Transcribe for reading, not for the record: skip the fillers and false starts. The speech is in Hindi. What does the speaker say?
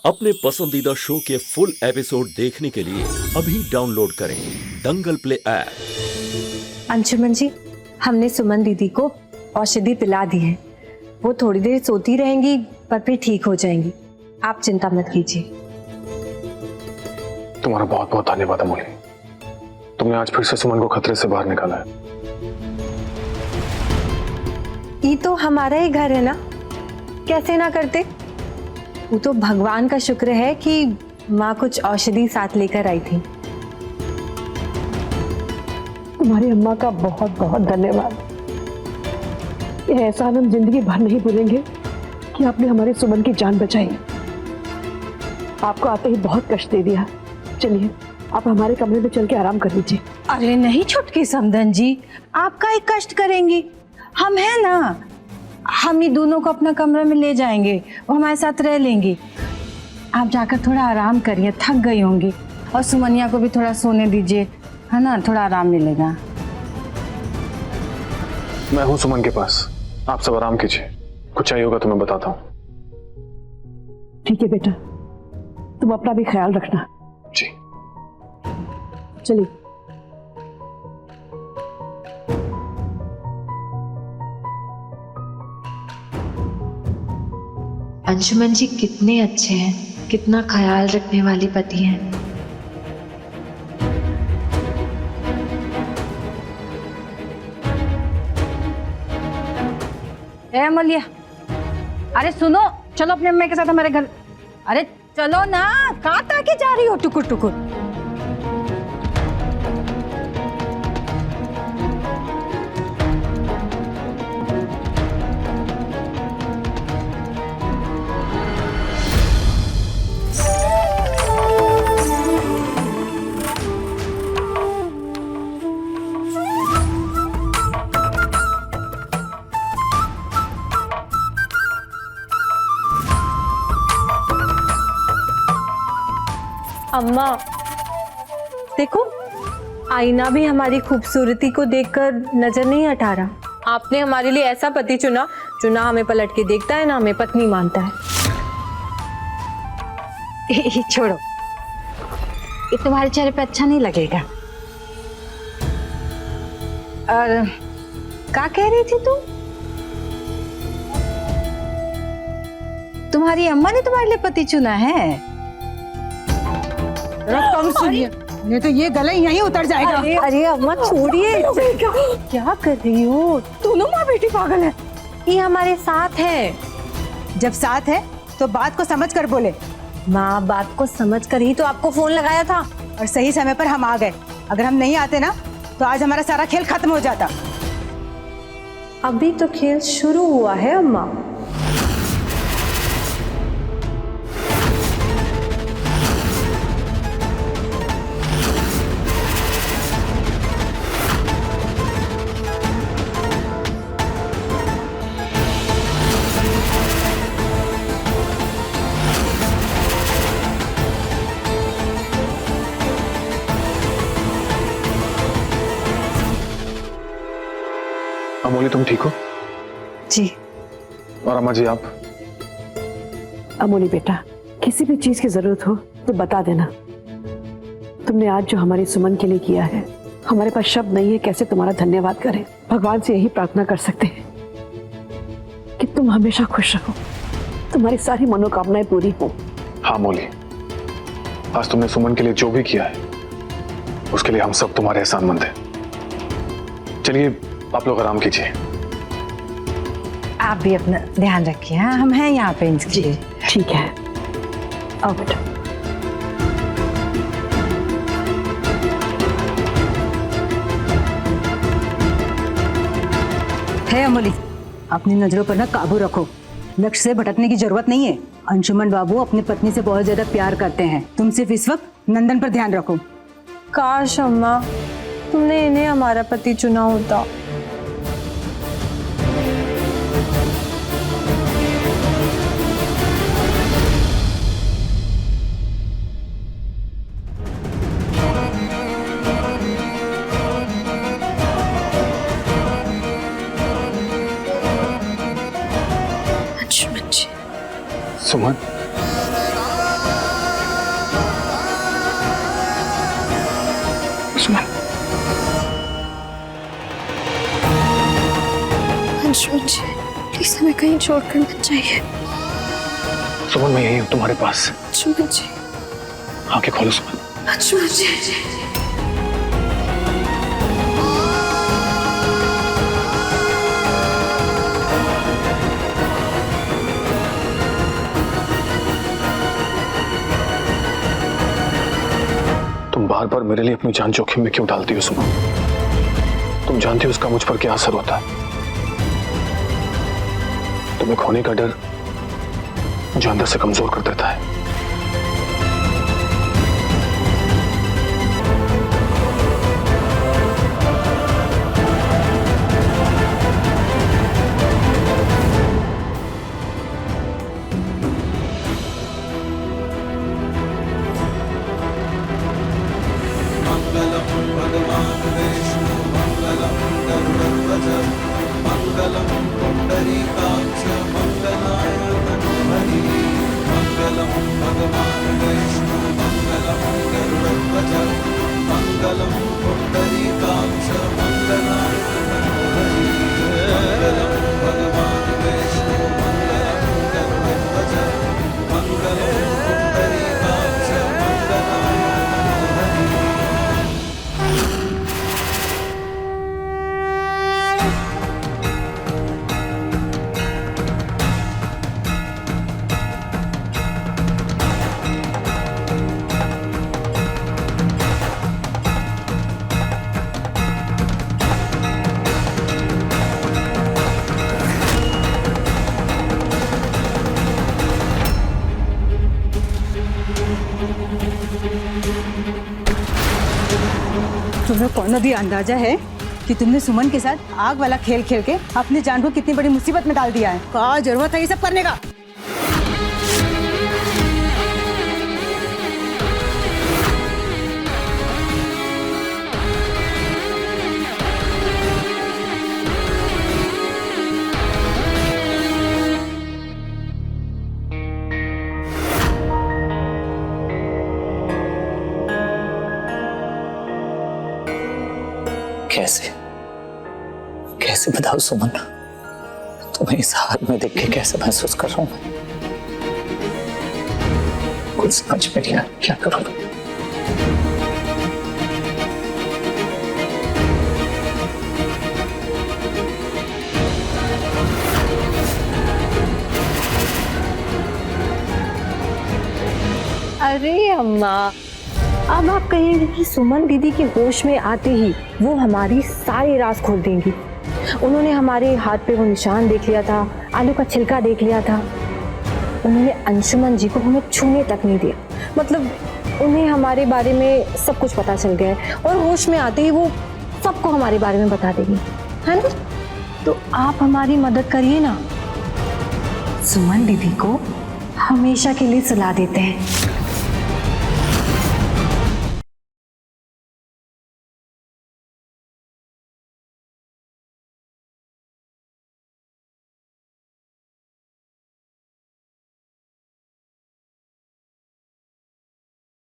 अपने पसंदीदा शो के फुल एपिसोड देखने के लिए अभी डाउनलोड करें दंगल प्ले ऐप। अंशुमन जी, हमने सुमन दीदी को औषधि पिला दी है। वो थोड़ी देर सोती रहेंगी पर फिर ठीक हो जाएंगी। आप चिंता मत कीजिए। तुम्हारा बहुत बहुत धन्यवाद अमोली। तुमने आज फिर से सुमन को खतरे से बाहर निकाला है। ये तो हमारा ही घर है ना, कैसे ना करते। वो तो भगवान का शुक्र है कि माँ कुछ औषधि साथ लेकर आई थी। तुम्हारी अम्मा का बहुत बहुत धन्यवाद। ये एहसान हम जिंदगी भर नहीं भूलेंगे कि आपने हमारे सुमन की जान बचाई। आपको आते ही बहुत कष्ट दे दिया। चलिए आप हमारे कमरे में चल के आराम कर लीजिए। अरे नहीं छुटकी समधन जी, आपका ही कष्ट करेंगी, हम हैं ना। हम ही दोनों को अपना कमरा में ले जाएंगे, वो हमारे साथ रह लेंगी। आप जाकर थोड़ा आराम करिए, थक गई होंगी। और सुमनिया को भी थोड़ा सोने दीजिए, है ना, थोड़ा आराम मिलेगा। मैं हूँ सुमन के पास, आप सब आराम कीजिए। कुछ चाहिए होगा तो मैं बताता हूँ। ठीक है बेटा, तुम अपना भी ख्याल रखना। जी चलिए। अंशुमन जी कितने अच्छे हैं, कितना ख्याल रखने वाली पति हैं। ए मलिया, अरे सुनो, चलो अपने अम्मा के साथ हमारे घर। अरे चलो ना, कहाँ ताके जा रही हो टुकुर टुकुर। अम्मा देखो, आईना भी हमारी खूबसूरती को देखकर नजर नहीं हटा रहा। आपने हमारे लिए ऐसा पति चुना जो ना हमें पलट के देखता है ना हमें पत्नी मानता है। छोड़ो, ये तुम्हारे चेहरे पे अच्छा नहीं लगेगा। और क्या कह रही थी तू? तुम्हारी अम्मा ने तुम्हारे लिए पति चुना है? कम सुनिए, नहीं तो ये गला यहीं उतर जाएगा। अरे अम्मा छोड़िए, क्या कर रही हो? दोनों माँ बेटी पागल है। ये हमारे साथ है। जब साथ है तो बात को समझ कर बोले। माँ, बात को समझ कर ही तो आपको फोन लगाया था। और सही समय पर हम आ गए। अगर हम नहीं आते ना तो आज हमारा सारा खेल खत्म हो जाता। अभी तो खेल शुरू हुआ है अम्मा। अमोली, तुम ठीक हो? जी। और अम्मा जी आप? अमोली बेटा, किसी भी चीज की जरूरत हो तो बता देना। तुमने आज जो हमारी सुमन के लिए किया है, हमारे पास शब्द नहीं है कैसे तुम्हारा धन्यवाद करें। भगवान से यही प्रार्थना कर सकते हैं कि तुम हमेशा खुश रहो, तुम्हारी सारी मनोकामनाएं पूरी हो। हाँ अमोली, आज तुमने सुमन के लिए जो भी किया है उसके लिए हम सब तुम्हारे एहसानमंद हैं। चलिए आप लोग आराम कीजिए। आप भी अपना ध्यान रखिए। हाँ, हम हैं यहाँ पे इनके लिए। ठीक है, आओ बेटा। है अमोली, अपनी नजरों पर ना काबू रखो। लक्ष्य से भटकने की जरूरत नहीं है। अंशुमन बाबू अपनी पत्नी से बहुत ज्यादा प्यार करते हैं। तुम सिर्फ इस वक्त नंदन पर ध्यान रखो। काश अम्मा, तुमने इन्हें हमारा पति चुना होता। सुमन, सुमन। अंशुमन जी, प्लीज हमें कहीं छोड़कर मत जाइए। सुमन मैं यही हूँ तुम्हारे पास। अंशुमन जी, आंखें खोलो सुमन। अंशुमन जी। तुम बार बार मेरे लिए अपनी जान जोखिम में क्यों डालती हो सुमन? तुम जानती हो उसका मुझ पर क्या असर होता है। तुम्हें खोने का डर जो अंदर से कमजोर कर देता है। तुम्हें कौन भी अंदाजा है कि तुमने सुमन के साथ आग वाला खेल खेल के अपनी जान को कितनी बड़ी मुसीबत में डाल दिया है? क्या जरूरत है ये सब करने का? कैसे कैसे बताओ सुमन, तुम्हें इस हाल में देख के कैसे महसूस कर रहा हूं? कुछ समझ में नहीं आया क्या करूं। अरे अम्मा, अब आप कहेंगे कि सुमन दीदी के होश में आते ही वो हमारी सारी राज खोल देंगी। उन्होंने हमारे हाथ पे वो निशान देख लिया था, आलू का छिलका देख लिया था। उन्होंने अंशुमन जी को हमें छूने तक नहीं दिया। मतलब उन्हें हमारे बारे में सब कुछ पता चल गया है और होश में आते ही वो सबको हमारे बारे में बता देंगी, है ना? तो आप हमारी मदद करिए ना। सुमन दीदी को हमेशा के लिए सुला देते हैं।